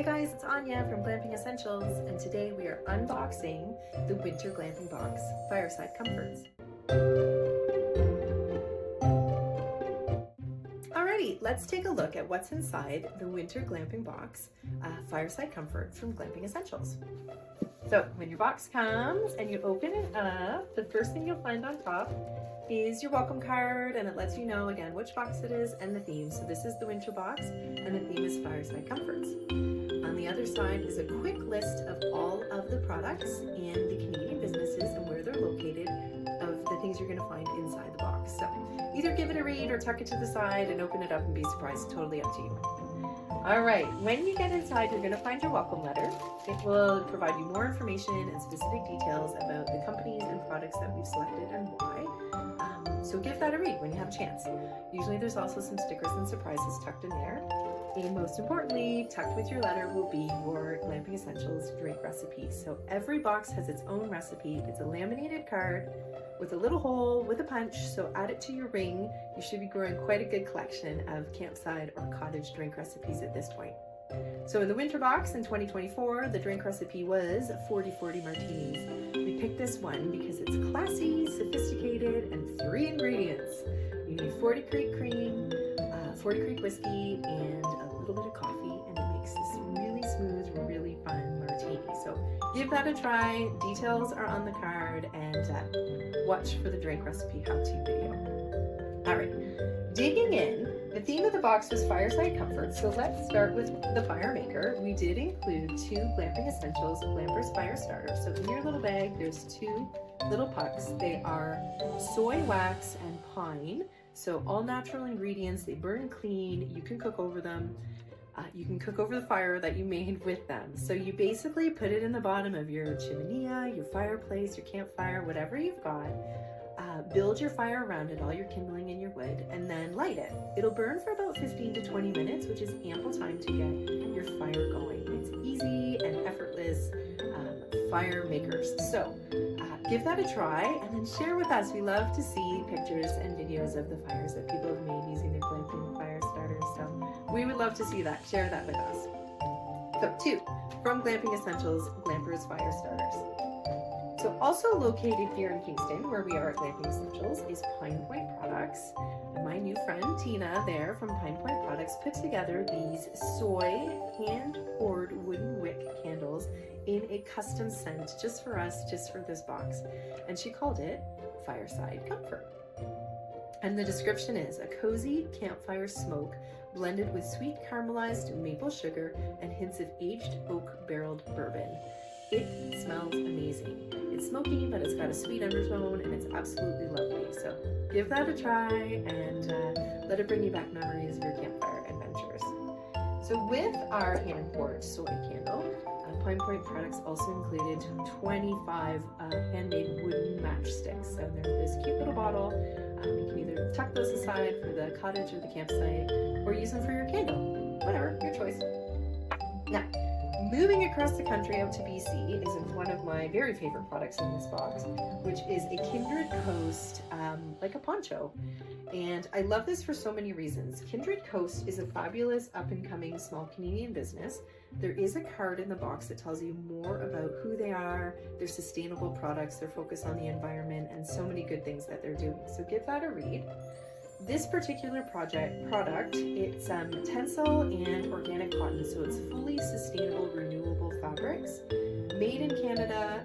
guys, it's Anya from Glamping Essentials, and today we are unboxing the Winter Glamping Box Fireside Comforts. Alrighty, let's take a look at what's inside the Winter Glamping Box Fireside Comfort from Glamping Essentials. So when your box comes and you open it up, the first thing you'll find on top is your welcome card, and it lets you know again which box it is and the theme. So this is the winter box and the theme is Fireside Comforts. On the other side is a quick list of all of the products and the Canadian businesses and where they're located of the things you're going to find inside the box. So either give it a read or tuck it to the side and open it up and be surprised. Totally up to you. All right, when you get inside, you're going to find your welcome letter. It will provide you more information and specific details about the companies and products that we've selected and why. So give that a read when you have a chance. Usually there's also some stickers and surprises tucked in there. And most importantly, tucked with your letter will be your Glamping Essentials drink recipe. So every box has its own recipe. It's a laminated card with a little hole with a punch, so add it to your ring. You should be growing quite a good collection of campsite or cottage drink recipes at this point. So in the winter box in 2024, the drink recipe was 40-40 martinis. We picked this one because it's classy, sophisticated, and 3 ingredients. You need 40 Creek cream, 40 Creek whiskey, and a little bit of coffee, and it makes this really smooth, really fun martini. So give that a try. Details are on the card, and watch for the drink recipe how-to video. All right, digging in. The theme of the box was Fireside Comforts, so let's start with the fire maker. We did include 2 Glamping Essentials Glamper's Fire Starters. So in your little bag, there's 2 little pucks. They are soy wax and pine, so all natural ingredients. They burn clean. You can cook over them. You can cook over the fire that you made with them. So you basically put it in the bottom of your chiminea, your fireplace, your campfire, whatever you've got. Build your fire around it, all your kindling and your wood, and then light it. It'll burn for about 15 to 20 minutes, which is ample time to get your fire going. It's easy and effortless fire makers. So give that a try and then share with us. We love to see pictures and videos of the fires that people have made using their glamping fire starters. So we would love to see that. Share that with us. So 2, from Glamping Essentials, Glamper's Fire Starters. So also located here in Kingston, where we are at Glamping Essentials, is Pine Point Products. And my new friend Tina there from Pine Point Products put together these soy hand-poured wooden wick candles in a custom scent just for us, just for this box. And she called it Fireside Comfort. And the description is a cozy campfire smoke blended with sweet caramelized maple sugar and hints of aged oak barreled bourbon. It smells amazing. It's smoky, but it's got a sweet undertone, and it's absolutely lovely. So give that a try and let it bring you back memories of your campfire adventures. So with our hand-poured soy candle, Pine Point Products also included 25 handmade wooden matchsticks. So they're this cute little bottle. You can either tuck those aside for the cottage or the campsite, or use them for your candle. Whatever, your choice. Now, moving across the country out to BC is one of my very favorite products in this box, which is a Kindred Coast, like a poncho. And I love this for so many reasons. Kindred Coast is a fabulous up-and-coming small Canadian business. There is a card in the box that tells you more about who they are, their sustainable products, their focus on the environment, and so many good things that they're doing. So give that a read. This particular product, it's tencel and organic cotton, so it's fully sustainable, renewable fabrics, made in Canada,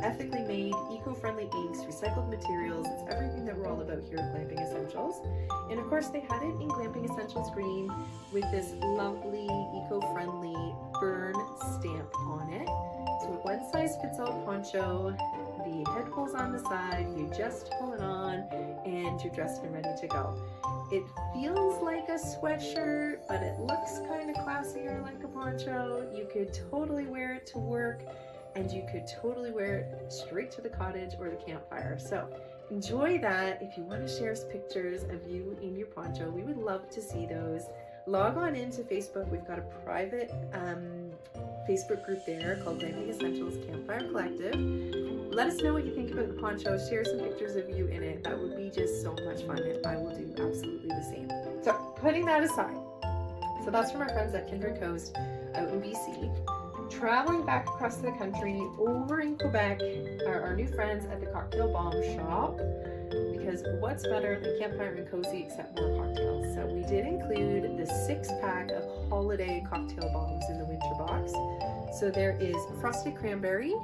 ethically made, eco-friendly inks, recycled materials. It's everything that we're all about here at Glamping Essentials. And of course, they had it in Glamping Essentials green with this lovely, eco-friendly burn stamp on it. So a one-size-fits-all poncho. The head holes on the side, you just pull it on, and you're dressed and ready to go. It feels like a sweatshirt, but it looks kind of classier like a poncho. You could totally wear it to work, and you could totally wear it straight to the cottage or the campfire. So enjoy that. If you want to share pictures of you in your poncho, we would love to see those. Log on into Facebook. We've got a private Facebook group there called Glamping Essentials Campfire Collective. Let us know what you think about the poncho. Share some pictures of you in it. That would be just so much fun, and I will do absolutely the same. So putting that aside, So that's from our friends at Kindred Coast out in BC. Traveling back across the country, over in Quebec, are our new friends at the Cocktail Bomb shop, because what's better than campfire and cozy except more cocktails? So we did include the 6-pack of holiday cocktail bombs in the winter box. So there is Frosted Cranberry,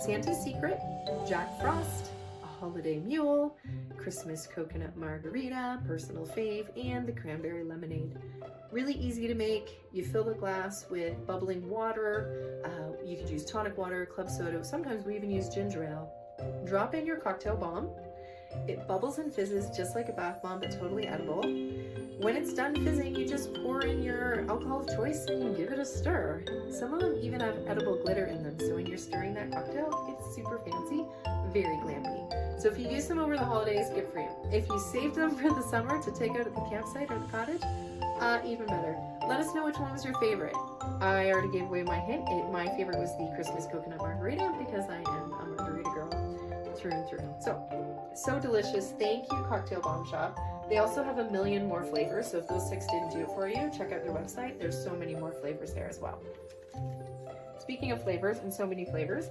Santa's Secret, Jack Frost, a Holiday Mule, Christmas Coconut Margarita, personal fave, and the Cranberry Lemonade. Really easy to make. You fill the glass with bubbling water. You could use tonic water, club soda. Sometimes we even use ginger ale. Drop in your cocktail bomb. It bubbles and fizzes just like a bath bomb, but totally edible. When it's done fizzing, you just pour in your alcohol of choice and give it a stir. Some of them even have edible glitter in them, so when you're stirring that cocktail, it's super fancy, very glampy. So if you use them over the holidays, good for you. If you saved them for the summer to take out at the campsite or the cottage, even better. Let us know which one was your favorite. I already gave away my hint. My favorite was the Christmas Coconut Margarita, because I am a margarita girl through and through. So delicious. Thank you, Cocktail Bomb Shop. They also have a million more flavors, so if those 6 didn't do it for you, check out their website. There's so many more flavors there as well. Speaking of flavors, and so many flavors,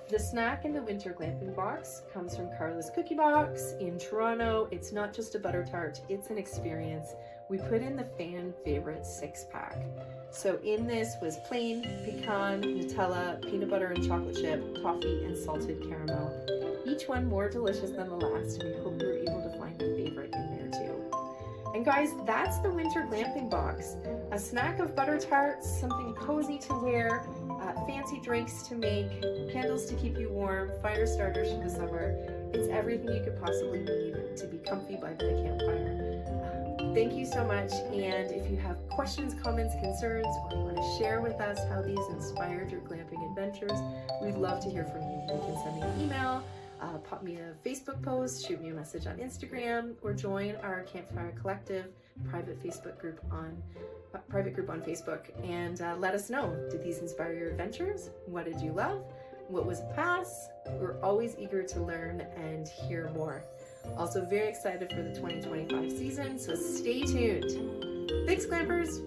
the snack in the winter glamping box comes from Carla's Cookie Box in Toronto. It's not just a butter tart, it's an experience. We put in the fan favorite 6-pack. So in this was plain, pecan, Nutella, peanut butter and chocolate chip, toffee, and salted caramel. Each one more delicious than the last, and we hope you're able to find a favorite in there too. And guys, that's the winter glamping box. A snack of butter tarts, something cozy to wear, fancy drinks to make, candles to keep you warm, fire starters for the summer. It's everything you could possibly need to be comfy by the campfire. Thank you so much, and if you have questions, comments, concerns, or you want to share with us how these inspired your glamping adventures, we'd love to hear from you. You can send me an email, pop me a Facebook post, shoot me a message on Instagram, or join our Campfire Collective private group on Facebook, and let us know. Did these inspire your adventures? What did you love? What was a pass? We're always eager to learn and hear more. Also very excited for the 2025 season, so stay tuned. Thanks, Glampers!